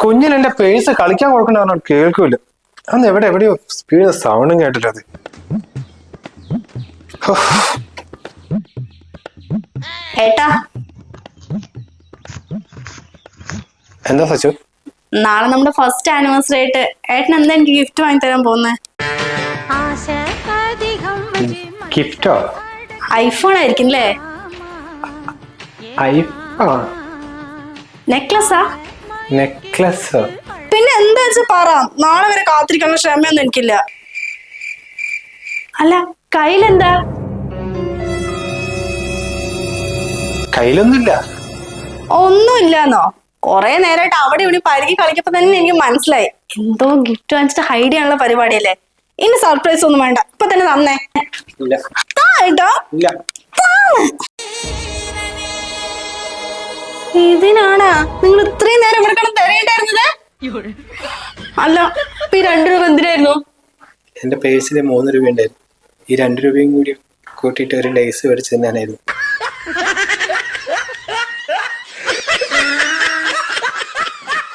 കുഞ്ഞിന് എന്റെ പേഴ്സ് കളിക്കാൻ കൊടുക്കണ്ട പറഞ്ഞാൽ കേൾക്കൂല. അന്ന് എവിടെയോ സ്പീഡ് സൗണ്ടും കേട്ടില്ല. അത് ഏട്ടാ, എന്താ സച്ചു? നാളെ നമ്മുടെ ഫസ്റ്റ് ആനിവേഴ്സറി ആയിട്ട് ഏട്ടൻ എന്താ എനിക്ക് ഗിഫ്റ്റ് വാങ്ങി തരാൻ പോകുന്നത്? ഗിഫ്റ്റോ? ഐഫോൺ ആയിരിക്കും അല്ലേ? ഐഫോൺ? നെക്ലസാ? നെക്ലസ്? പിന്നെ എന്താ വെച്ചാ പറ. നാളെ വരെ കാത്തിരിക്കാനുള്ള ക്ഷമയൊന്നും എനിക്കില്ല. അല്ല, കയ്യിലെന്താ? കയ്യിലൊന്നുമില്ല. ഒന്നുമില്ലാന്നോ? കൊറേ നേരമായിട്ട് അവിടെ ഇവിടെ പരുകി കളിക്കപ്പോ തന്നെ എനിക്ക് മനസ്സിലായി എന്തോ ഗിഫ്റ്റ് വാങ്ങിച്ചിട്ട് ഹൈഡ് ചെയ്യാനുള്ള പരിപാടിയല്ലേ. ഇനി സർപ്രൈസ് ഒന്നും വേണ്ട, ഇപ്പൊ തന്നെ തന്നേ. ഇതിനാണാ നിങ്ങൾ ഇത്രയും നേരം ഇവിടെ കിടന്ന് തിരയേണ്ടായിരുന്നത്? അല്ല, ഇപ്പൊ ഈ 2 രൂപ എന്തിനായിരുന്നു? എന്റെ പേഴ്സിൽ 3 രൂപ ഉണ്ടായിരുന്നു. ഈ 2 രൂപയും കൂടി കൂട്ടിയിട്ട് ഒരു ലേസ് മേടിച്ച് തന്നാനായിരുന്നു.